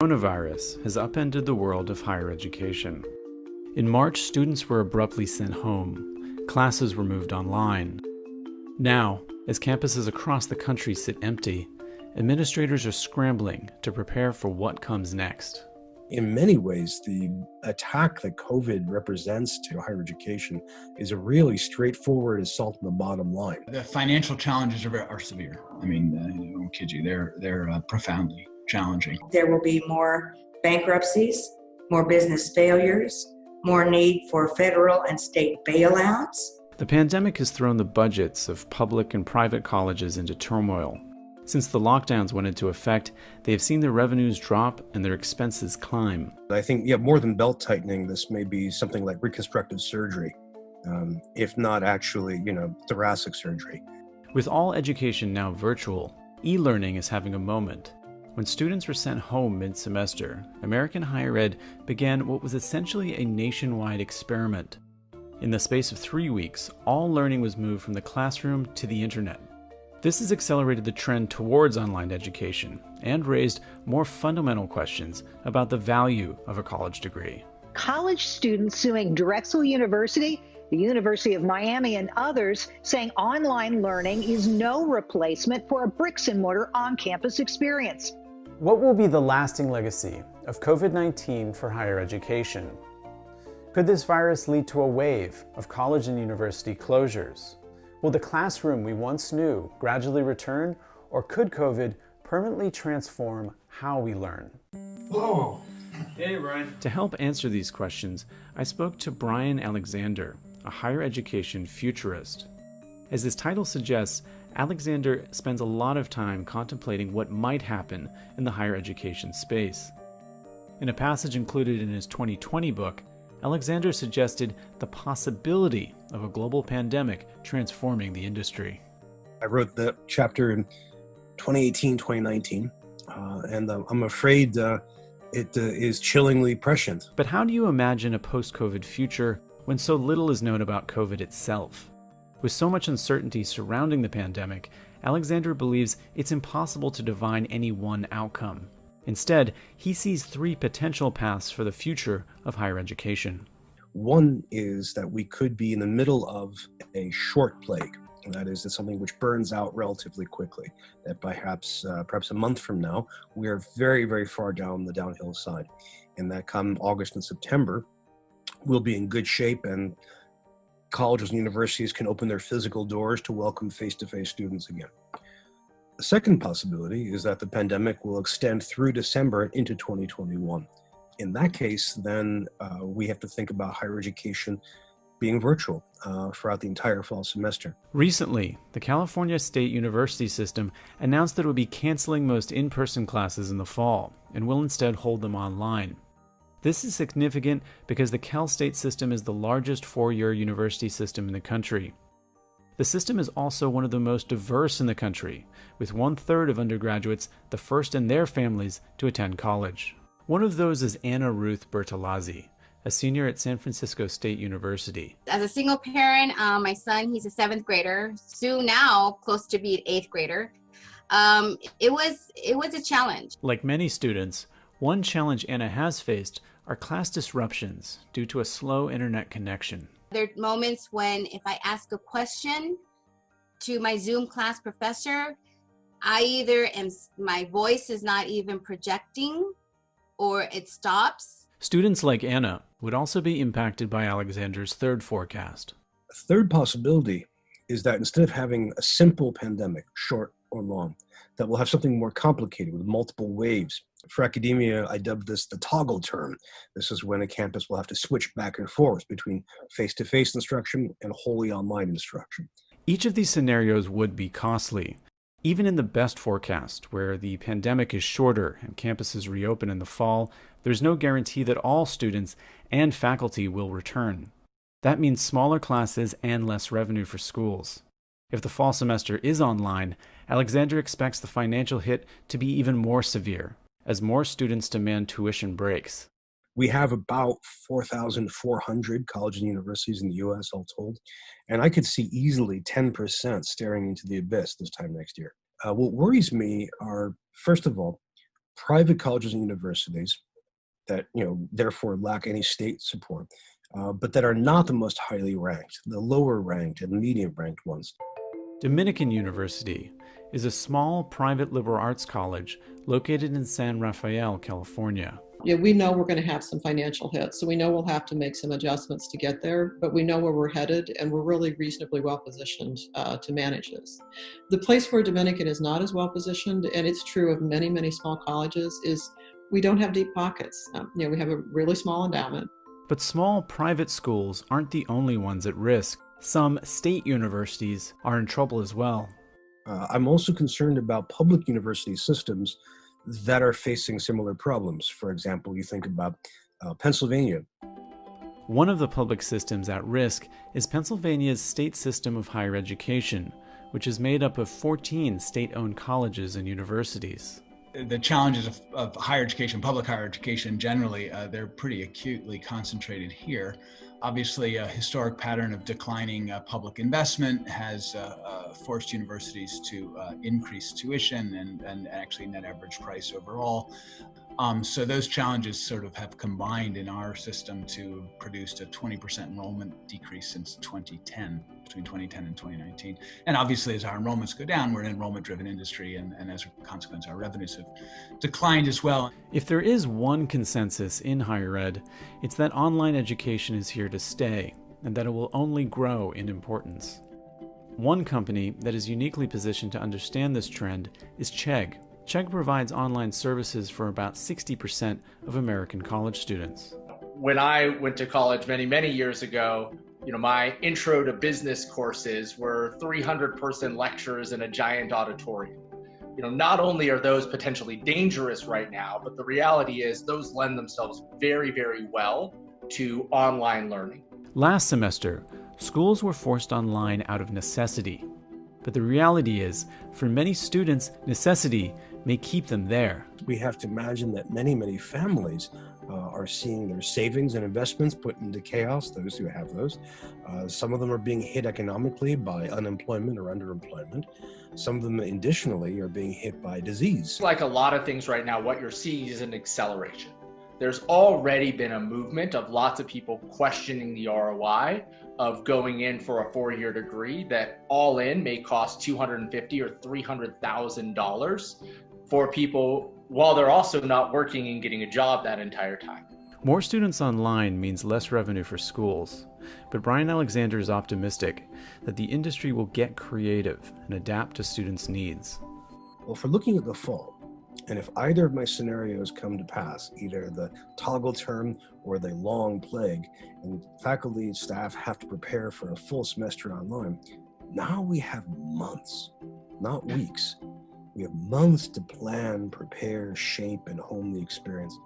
Coronavirus has upended the world of higher education. In March, students were abruptly sent home. Classes were moved online. Now, as campuses across the country sit empty, administrators are scrambling to prepare for what comes next. In many ways, the attack that COVID represents to higher education is a really straightforward assault on the bottom line. The financial challenges are severe. I mean, I won't kid you, they're profoundly challenging. There will be more bankruptcies, more business failures, more need for federal and state bailouts. The pandemic has thrown the budgets of public and private colleges into turmoil. Since the lockdowns went into effect, they have seen their revenues drop and their expenses climb. I think, more than belt tightening, this may be something like reconstructive surgery, if not actually, thoracic surgery. With all education now virtual, e-learning is having a moment. When students were sent home mid-semester, American higher ed began what was essentially a nationwide experiment. In the space of 3 weeks, all learning was moved from the classroom to the internet. This has accelerated the trend towards online education and raised more fundamental questions about the value of a college degree. College students suing Drexel University, the University of Miami, and others saying online learning is no replacement for a bricks and mortar on-campus experience. What will be the lasting legacy of COVID-19 for higher education? Could this virus lead to a wave of college and university closures? Will the classroom we once knew gradually return, or could COVID permanently transform how we learn? Whoa. Hey, Brian. To help answer these questions, I spoke to Brian Alexander, a higher education futurist. As his title suggests, Alexander spends a lot of time contemplating what might happen in the higher education space. In a passage included in his 2020 book, Alexander suggested the possibility of a global pandemic transforming the industry. I wrote that chapter in 2018, 2019, and I'm afraid it is chillingly prescient. But how do you imagine a post-COVID future when so little is known about COVID itself? With so much uncertainty surrounding the pandemic, Alexander believes it's impossible to divine any one outcome. Instead, he sees 3 potential paths for the future of higher education. One is that we could be in the middle of a short plague. And that is, it's something which burns out relatively quickly. That perhaps a month from now, we are very, very far down the downhill side. And that come August and September, we'll be in good shape, and colleges and universities can open their physical doors to welcome face-to-face students again. The second possibility is that the pandemic will extend through December into 2021. In that case, then we have to think about higher education being virtual throughout the entire fall semester. Recently, the California State University system announced that it would be canceling most in-person classes in the fall and will instead hold them online. This is significant because the Cal State system is the largest 4-year university system in the country. The system is also one of the most diverse in the country, with 1/3 of undergraduates the first in their families to attend college. One of those is Anna Ruth Bertolazzi, a senior at San Francisco State University. As a single parent, my son, he's a 7th grader, soon now close to be an 8th grader. It was a challenge. Like many students, one challenge Anna has faced are class disruptions due to a slow internet connection. There are moments when if I ask a question to my Zoom class professor, my voice is not even projecting, or it stops. Students like Anna would also be impacted by Alexander's third forecast. A third possibility is that instead of having a simple pandemic, short or long, that we'll have something more complicated with multiple waves. For academia, I dubbed this the toggle term. This is when a campus will have to switch back and forth between face-to-face instruction and wholly online instruction. Each of these scenarios would be costly. Even in the best forecast, where the pandemic is shorter and campuses reopen in the fall, there's no guarantee that all students and faculty will return. That means smaller classes and less revenue for schools. If the fall semester is online, Alexander expects the financial hit to be even more severe, as more students demand tuition breaks. We have about 4,400 colleges and universities in the U.S. all told, and I could see easily 10% staring into the abyss this time next year. What worries me are, first of all, private colleges and universities that, therefore lack any state support, but that are not the most highly ranked, the lower ranked and medium ranked ones. Dominican University is a small private liberal arts college located in San Rafael, California. Yeah, we know we're going to have some financial hits, so we know we'll have to make some adjustments to get there, but we know where we're headed, and we're really reasonably well positioned to manage this. The place where Dominican is not as well positioned, and it's true of many, many small colleges, is we don't have deep pockets. We have a really small endowment. But small private schools aren't the only ones at risk. Some state universities are in trouble as well. I'm also concerned about public university systems that are facing similar problems. For example, you think about Pennsylvania. One of the public systems at risk is Pennsylvania's state system of higher education, which is made up of 14 state-owned colleges and universities. The challenges of higher education, public higher education generally, they're pretty acutely concentrated here. Obviously, a historic pattern of declining public investment has forced universities to increase tuition and actually net average price overall. So those challenges sort of have combined in our system to produce a 20% enrollment decrease since 2010, between 2010 and 2019. And obviously, as our enrollments go down, we're an enrollment-driven industry, and as a consequence, our revenues have declined as well. If there is one consensus in higher ed, it's that online education is here to stay, and that it will only grow in importance. One company that is uniquely positioned to understand this trend is Chegg. Chegg provides online services for about 60% of American college students. When I went to college many, many years ago, my intro to business courses were 300-person lectures in a giant auditorium. Not only are those potentially dangerous right now, but the reality is those lend themselves very, very well to online learning. Last semester, schools were forced online out of necessity. But the reality is, for many students, necessity may keep them there. We have to imagine that many, many families are seeing their savings and investments put into chaos, those who have those. Some of them are being hit economically by unemployment or underemployment. Some of them additionally are being hit by disease. Like a lot of things right now, what you're seeing is an acceleration. There's already been a movement of lots of people questioning the ROI of going in for a 4-year degree that all in may cost $250,000 or $300,000 for people while they're also not working and getting a job that entire time. More students online means less revenue for schools, but Brian Alexander is optimistic that the industry will get creative and adapt to students' needs. Well, for looking at the fall, and if either of my scenarios come to pass, either the toggle term or the long plague, and faculty and staff have to prepare for a full semester online, now we have months, not weeks. We have months to plan, prepare, shape, and hone the experience.